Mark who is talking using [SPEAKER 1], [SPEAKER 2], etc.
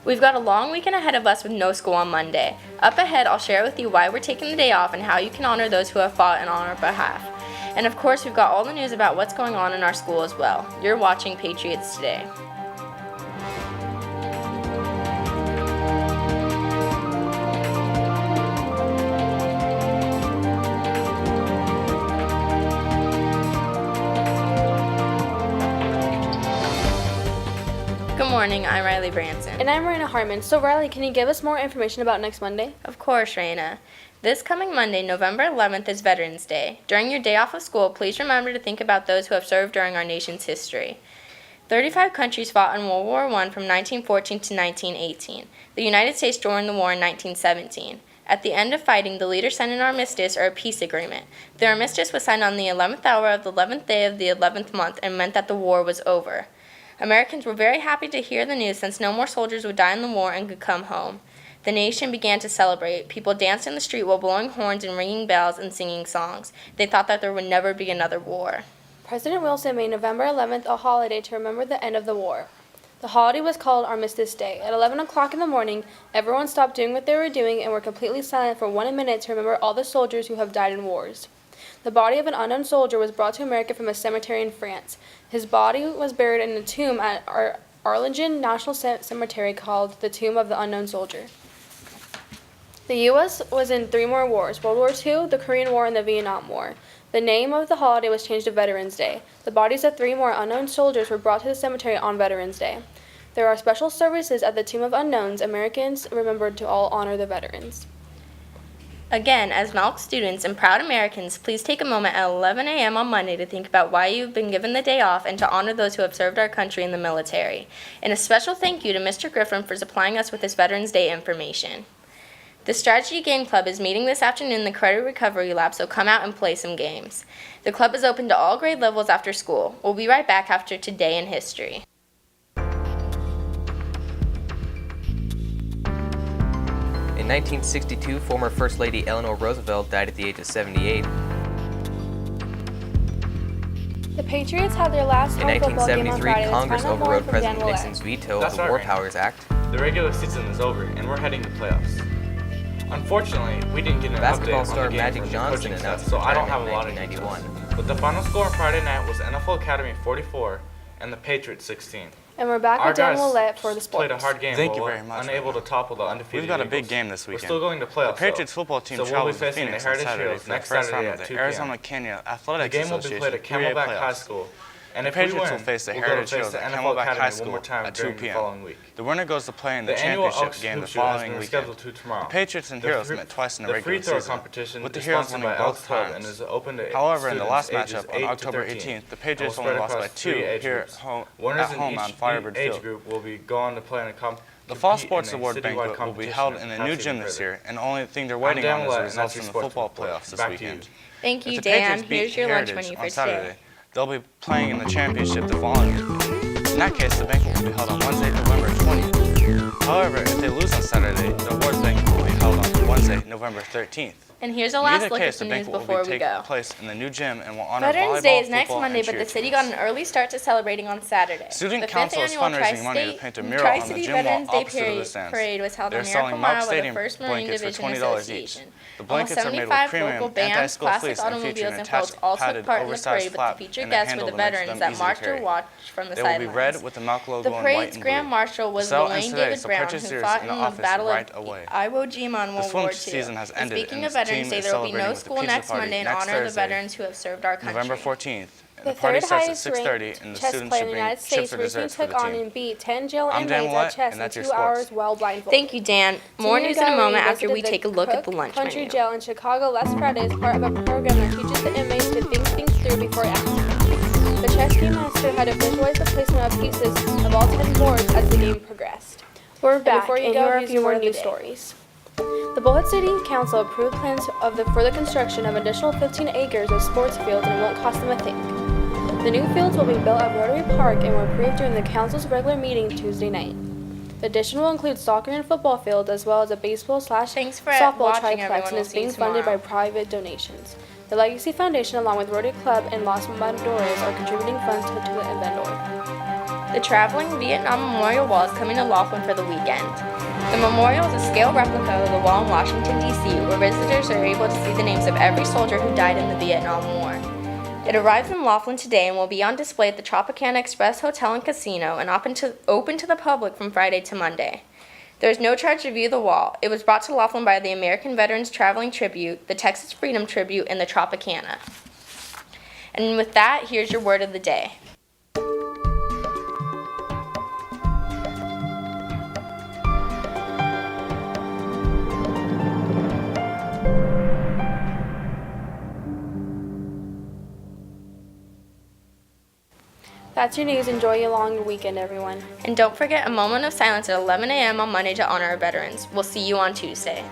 [SPEAKER 1] We've got a long weekend ahead of us with no school on Monday. Up ahead, I'll share with you why we're taking the day off and how you can honor those who have fought on our behalf. And of course, we've got all the news about what's going on in our school as well. You're watching Patriots Today. Good morning, I'm Riley Branson.
[SPEAKER 2] And I'm Raina Harmon. So Riley, can you give us more information about next Monday?
[SPEAKER 1] Of course, Raina. This coming Monday, November 11th, is Veterans Day. During your day off of school, please remember to think about those who have served during our nation's history. 35 countries fought in World War I from 1914 to 1918. The United States joined the war in 1917. At the end of fighting, the leaders signed an armistice or a peace agreement. The armistice was signed on the 11th hour of the 11th day of the 11th month and meant that the war was over. Americans were very happy to hear the news since no more soldiers would die in the war and could come home. The nation began to celebrate. People danced in the street while blowing horns and ringing bells and singing songs. They thought that there would never be another war.
[SPEAKER 2] President Wilson made November 11th a holiday to remember the end of the war. The holiday was called Armistice Day. At 11 o'clock in the morning, everyone stopped doing what they were doing and were completely silent for 1 minute to remember all the soldiers who have died in wars. The body of an unknown soldier was brought to America from a cemetery in France. His body was buried in a tomb at Arlington National Cemetery called the Tomb of the Unknown Soldier. The U.S. was in 3 more wars: World War II, the Korean War, and the Vietnam War. The name of the holiday was changed to Veterans Day. The bodies of 3 more unknown soldiers were brought to the cemetery on Veterans Day. There are special services at the Tomb of Unknowns. Americans remembered to all honor the veterans.
[SPEAKER 1] Again, as Malk students and proud Americans, please take a moment at 11 a.m. on Monday to think about why you've been given the day off and to honor those who have served our country in the military. And a special thank you to Mr. Griffin for supplying us with this Veterans Day information. The Strategy Game Club is meeting this afternoon in the Credit Recovery Lab, so come out and play some games. The club is open to all grade levels after school. We'll be right back after Today in History.
[SPEAKER 3] In 1962, former First Lady Eleanor Roosevelt died at the age of 78.
[SPEAKER 2] The Patriots had their last
[SPEAKER 3] In
[SPEAKER 2] home football game on
[SPEAKER 3] 1973,
[SPEAKER 2] Friday.
[SPEAKER 3] Congress
[SPEAKER 2] Let's find out more
[SPEAKER 3] overrode
[SPEAKER 2] from
[SPEAKER 3] President
[SPEAKER 2] Dan Willett.
[SPEAKER 3] Nixon's veto
[SPEAKER 4] That's
[SPEAKER 3] of the
[SPEAKER 4] right,
[SPEAKER 3] War
[SPEAKER 4] Raina.
[SPEAKER 3] Powers Act.
[SPEAKER 4] The regular season is over, and we're heading to playoffs. Unfortunately, we didn't get an
[SPEAKER 3] Basketball
[SPEAKER 4] update
[SPEAKER 3] star
[SPEAKER 4] on the game
[SPEAKER 3] Magic
[SPEAKER 4] from the
[SPEAKER 3] Johnson
[SPEAKER 4] coaching staff,
[SPEAKER 3] announced
[SPEAKER 4] so I don't have
[SPEAKER 3] retirement
[SPEAKER 4] a lot
[SPEAKER 3] in
[SPEAKER 4] of
[SPEAKER 3] 1991.
[SPEAKER 4] details. But the final score on Friday night was NFL Academy 44 and the Patriots 16.
[SPEAKER 2] And we're back
[SPEAKER 4] Our
[SPEAKER 2] with Dan
[SPEAKER 4] guys
[SPEAKER 2] Willett for the sports.
[SPEAKER 4] played a hard game.
[SPEAKER 5] Thank you
[SPEAKER 4] but
[SPEAKER 5] very much,
[SPEAKER 4] unable
[SPEAKER 5] Raina.
[SPEAKER 4] to topple the undefeated
[SPEAKER 5] We've got a
[SPEAKER 4] Eagles.
[SPEAKER 5] big game this
[SPEAKER 4] We're
[SPEAKER 5] weekend.
[SPEAKER 4] still going to playoffs.
[SPEAKER 5] The Patriots football team
[SPEAKER 4] so we'll be
[SPEAKER 5] travels to
[SPEAKER 4] facing
[SPEAKER 5] Phoenix
[SPEAKER 4] the
[SPEAKER 5] on
[SPEAKER 4] Heritage
[SPEAKER 5] Saturday
[SPEAKER 4] Heroes
[SPEAKER 5] for the
[SPEAKER 4] next
[SPEAKER 5] first
[SPEAKER 4] Saturday
[SPEAKER 5] round
[SPEAKER 4] at
[SPEAKER 5] of
[SPEAKER 4] 2
[SPEAKER 5] the
[SPEAKER 4] p.m.
[SPEAKER 5] Arizona Canyon
[SPEAKER 4] The
[SPEAKER 5] Athletics
[SPEAKER 4] game will be
[SPEAKER 5] Association
[SPEAKER 4] played at
[SPEAKER 5] 3A
[SPEAKER 4] Camelback High
[SPEAKER 5] playoffs.
[SPEAKER 4] School. And
[SPEAKER 5] The
[SPEAKER 4] if we
[SPEAKER 5] Patriots
[SPEAKER 4] win,
[SPEAKER 5] will face the
[SPEAKER 4] we'll go
[SPEAKER 5] Heritage
[SPEAKER 4] to face
[SPEAKER 5] Heroes
[SPEAKER 4] the
[SPEAKER 5] at
[SPEAKER 4] NFL
[SPEAKER 5] Camelback
[SPEAKER 4] Academy
[SPEAKER 5] High
[SPEAKER 4] one
[SPEAKER 5] School
[SPEAKER 4] more time
[SPEAKER 5] at 2
[SPEAKER 4] during the
[SPEAKER 5] p.m.
[SPEAKER 4] following week.
[SPEAKER 5] The winner goes to play in the
[SPEAKER 4] The annual Elks
[SPEAKER 5] championship game the
[SPEAKER 4] Hoop Shoot has
[SPEAKER 5] following
[SPEAKER 4] been
[SPEAKER 5] weekend.
[SPEAKER 4] scheduled to tomorrow.
[SPEAKER 5] The Patriots and Heroes met twice in the
[SPEAKER 4] The
[SPEAKER 5] regular
[SPEAKER 4] free throw
[SPEAKER 5] season,
[SPEAKER 4] competition
[SPEAKER 5] with the
[SPEAKER 4] is
[SPEAKER 5] Heroes
[SPEAKER 4] sponsored
[SPEAKER 5] winning
[SPEAKER 4] by
[SPEAKER 5] both
[SPEAKER 4] Elks Club and
[SPEAKER 5] times.
[SPEAKER 4] is open to
[SPEAKER 5] However, in the last
[SPEAKER 4] students ages
[SPEAKER 5] matchup on
[SPEAKER 4] 8 to
[SPEAKER 5] October
[SPEAKER 4] 13,
[SPEAKER 5] 18th, the
[SPEAKER 4] and
[SPEAKER 5] Patriots
[SPEAKER 4] will
[SPEAKER 5] only
[SPEAKER 4] spread
[SPEAKER 5] lost by
[SPEAKER 4] across
[SPEAKER 5] 2
[SPEAKER 4] 3 age
[SPEAKER 5] here
[SPEAKER 4] groups.
[SPEAKER 5] at
[SPEAKER 4] Winners
[SPEAKER 5] home
[SPEAKER 4] in
[SPEAKER 5] on
[SPEAKER 4] each
[SPEAKER 5] Firebird
[SPEAKER 4] age
[SPEAKER 5] Field.
[SPEAKER 4] group will be going to play in a
[SPEAKER 5] The Fall
[SPEAKER 4] compete
[SPEAKER 5] Sports
[SPEAKER 4] in a
[SPEAKER 5] Award
[SPEAKER 4] citywide
[SPEAKER 5] banquet will be
[SPEAKER 4] competition
[SPEAKER 5] held
[SPEAKER 4] and
[SPEAKER 5] in the
[SPEAKER 4] pass
[SPEAKER 5] new
[SPEAKER 4] even
[SPEAKER 5] gym this
[SPEAKER 4] further.
[SPEAKER 5] year, and the only thing they're waiting
[SPEAKER 4] Dan
[SPEAKER 5] on is
[SPEAKER 4] Willett,
[SPEAKER 5] the
[SPEAKER 4] and
[SPEAKER 5] results
[SPEAKER 4] that's
[SPEAKER 5] from
[SPEAKER 4] your
[SPEAKER 5] the football
[SPEAKER 4] sports report.
[SPEAKER 5] playoffs this
[SPEAKER 4] Back to you.
[SPEAKER 5] weekend.
[SPEAKER 1] Thank you,
[SPEAKER 5] If the
[SPEAKER 1] Dan.
[SPEAKER 5] Patriots beat
[SPEAKER 1] Here's your lunch
[SPEAKER 5] Heritage
[SPEAKER 1] menu for
[SPEAKER 5] on
[SPEAKER 1] today.
[SPEAKER 5] Saturday, they'll be playing in the championship the following weekend. In that case, the banquet will be held on Wednesday, November 20th. However, if they lose on Saturday, the awards banquet will be held on Wednesday, November 13th.
[SPEAKER 1] And here's a
[SPEAKER 5] In
[SPEAKER 1] last
[SPEAKER 5] either
[SPEAKER 1] look at
[SPEAKER 5] case,
[SPEAKER 1] the
[SPEAKER 5] the
[SPEAKER 1] news
[SPEAKER 5] banquet
[SPEAKER 1] before
[SPEAKER 5] will
[SPEAKER 1] we
[SPEAKER 5] take
[SPEAKER 1] go.
[SPEAKER 5] place in the new gym and will honor
[SPEAKER 1] Veterans
[SPEAKER 5] volleyball,
[SPEAKER 1] Day is next
[SPEAKER 5] football,
[SPEAKER 1] Monday,
[SPEAKER 5] and
[SPEAKER 1] but the
[SPEAKER 5] cheer
[SPEAKER 1] city
[SPEAKER 5] teams.
[SPEAKER 1] got an early start to celebrating on Saturday.
[SPEAKER 5] Student
[SPEAKER 1] The 5th
[SPEAKER 5] Council is
[SPEAKER 1] annual
[SPEAKER 5] fundraising money to paint a mural on the
[SPEAKER 1] Tri-City
[SPEAKER 5] gym wall
[SPEAKER 1] Veterans Day
[SPEAKER 5] opposite of the stands.
[SPEAKER 1] parade was held
[SPEAKER 5] They're
[SPEAKER 1] on Miracle
[SPEAKER 5] selling
[SPEAKER 1] Mile
[SPEAKER 5] Mock
[SPEAKER 1] by the
[SPEAKER 5] Stadium
[SPEAKER 1] 1st Marine
[SPEAKER 5] blankets for
[SPEAKER 1] Division
[SPEAKER 5] $20 each.
[SPEAKER 1] Association.
[SPEAKER 5] The
[SPEAKER 1] Almost
[SPEAKER 5] blankets are made with
[SPEAKER 1] 75
[SPEAKER 5] premium
[SPEAKER 1] local bands,
[SPEAKER 5] anti-spill
[SPEAKER 1] classic
[SPEAKER 5] fleece and feature
[SPEAKER 1] automobiles,
[SPEAKER 5] an
[SPEAKER 1] and folks
[SPEAKER 5] attached
[SPEAKER 1] all took
[SPEAKER 5] padded
[SPEAKER 1] part in the
[SPEAKER 5] oversized
[SPEAKER 1] parade, but
[SPEAKER 5] flap
[SPEAKER 1] the featured
[SPEAKER 5] and a
[SPEAKER 1] guests were
[SPEAKER 5] handle
[SPEAKER 1] the
[SPEAKER 5] that makes
[SPEAKER 1] veterans
[SPEAKER 5] them
[SPEAKER 1] that
[SPEAKER 5] easy to
[SPEAKER 1] marched or
[SPEAKER 5] carry.
[SPEAKER 1] watched from the
[SPEAKER 5] They will be
[SPEAKER 1] sidelines.
[SPEAKER 5] red with the Malk logo
[SPEAKER 1] The
[SPEAKER 5] in white
[SPEAKER 1] parade's
[SPEAKER 5] and
[SPEAKER 1] Grand
[SPEAKER 5] blue.
[SPEAKER 1] Marshal was
[SPEAKER 5] The sale
[SPEAKER 1] Lane
[SPEAKER 5] ends today,
[SPEAKER 1] David
[SPEAKER 5] so
[SPEAKER 1] Brown,
[SPEAKER 5] purchase
[SPEAKER 1] who
[SPEAKER 5] yours
[SPEAKER 1] fought
[SPEAKER 5] in
[SPEAKER 1] in
[SPEAKER 5] the
[SPEAKER 1] the
[SPEAKER 5] office
[SPEAKER 1] Battle
[SPEAKER 5] right
[SPEAKER 1] of
[SPEAKER 5] away.
[SPEAKER 1] Iwo Jima in
[SPEAKER 5] The
[SPEAKER 1] World
[SPEAKER 5] swim
[SPEAKER 1] War II.
[SPEAKER 5] season has
[SPEAKER 1] And
[SPEAKER 5] ended,
[SPEAKER 1] speaking
[SPEAKER 5] and
[SPEAKER 1] of
[SPEAKER 5] this
[SPEAKER 1] Veterans
[SPEAKER 5] team
[SPEAKER 1] Day,
[SPEAKER 5] is
[SPEAKER 1] there will be
[SPEAKER 5] celebrating
[SPEAKER 1] no
[SPEAKER 5] with the
[SPEAKER 1] school
[SPEAKER 5] pizza
[SPEAKER 1] next
[SPEAKER 5] party
[SPEAKER 1] Monday in
[SPEAKER 5] next
[SPEAKER 1] honor of the
[SPEAKER 5] Thursday,
[SPEAKER 1] veterans who have served our country.
[SPEAKER 5] November 14th. And
[SPEAKER 2] The
[SPEAKER 5] the party
[SPEAKER 2] third
[SPEAKER 5] starts at
[SPEAKER 2] highest
[SPEAKER 5] 6:30,
[SPEAKER 2] ranked
[SPEAKER 5] and the
[SPEAKER 2] chess
[SPEAKER 5] students
[SPEAKER 2] player
[SPEAKER 5] should
[SPEAKER 2] in the
[SPEAKER 5] bring
[SPEAKER 2] United
[SPEAKER 5] chips
[SPEAKER 2] States
[SPEAKER 5] or
[SPEAKER 2] recently
[SPEAKER 5] desserts for
[SPEAKER 2] took
[SPEAKER 5] the
[SPEAKER 2] on
[SPEAKER 5] team.
[SPEAKER 2] and beat 10 jail
[SPEAKER 5] I'm Dan
[SPEAKER 2] inmates
[SPEAKER 5] Willett,
[SPEAKER 2] at chess
[SPEAKER 5] and
[SPEAKER 2] in
[SPEAKER 5] that's your
[SPEAKER 2] 2
[SPEAKER 5] sports.
[SPEAKER 2] hours while blindfolded.
[SPEAKER 1] Thank you, Dan. More
[SPEAKER 2] Senior
[SPEAKER 1] news in a
[SPEAKER 2] Gallery
[SPEAKER 1] moment after we
[SPEAKER 2] visited
[SPEAKER 1] take a
[SPEAKER 2] the
[SPEAKER 1] look at the
[SPEAKER 2] Cook
[SPEAKER 1] lunch
[SPEAKER 2] Country
[SPEAKER 1] menu.
[SPEAKER 2] Jail in Chicago last Friday as part of a program that teaches the inmates to think things through before acting. The chess game master had to visualize the placement of pieces of all 10 boards as the game progressed. We're back,
[SPEAKER 1] before you
[SPEAKER 2] and
[SPEAKER 1] go,
[SPEAKER 2] here are a
[SPEAKER 1] here's
[SPEAKER 2] few more
[SPEAKER 1] word of the
[SPEAKER 2] news
[SPEAKER 1] day.
[SPEAKER 2] stories. The Bullhead City Council approved plans for the construction of additional 15 acres of sports fields, and it won't cost them a thing. The new fields will be built at Rotary Park and were approved during the council's regular meeting Tuesday night. The addition will include soccer and football fields as well as a baseball/softball
[SPEAKER 1] Thanks for
[SPEAKER 2] triplex
[SPEAKER 1] watching, everyone.
[SPEAKER 2] and
[SPEAKER 1] We'll
[SPEAKER 2] is
[SPEAKER 1] see you
[SPEAKER 2] being funded by
[SPEAKER 1] tomorrow.
[SPEAKER 2] private donations. The Legacy Foundation along with Rotary Club and Los Matadores are contributing funds to the event.
[SPEAKER 1] The traveling Vietnam Memorial Wall is coming to Laughlin for the weekend. The memorial is a scale replica of the wall in Washington, D.C., where visitors are able to see the names of every soldier who died in the Vietnam War. It arrives in Laughlin today and will be on display at the Tropicana Express Hotel and Casino and open to the public from Friday to Monday. There is no charge to view the wall. It was brought to Laughlin by the American Veterans Traveling Tribute, the Texas Freedom Tribute, and the Tropicana. And with that, here's your word of the day.
[SPEAKER 2] That's your news. Enjoy your long weekend, everyone.
[SPEAKER 1] And don't forget a moment of silence at 11 a.m. on Monday to honor our veterans. We'll see you on Tuesday.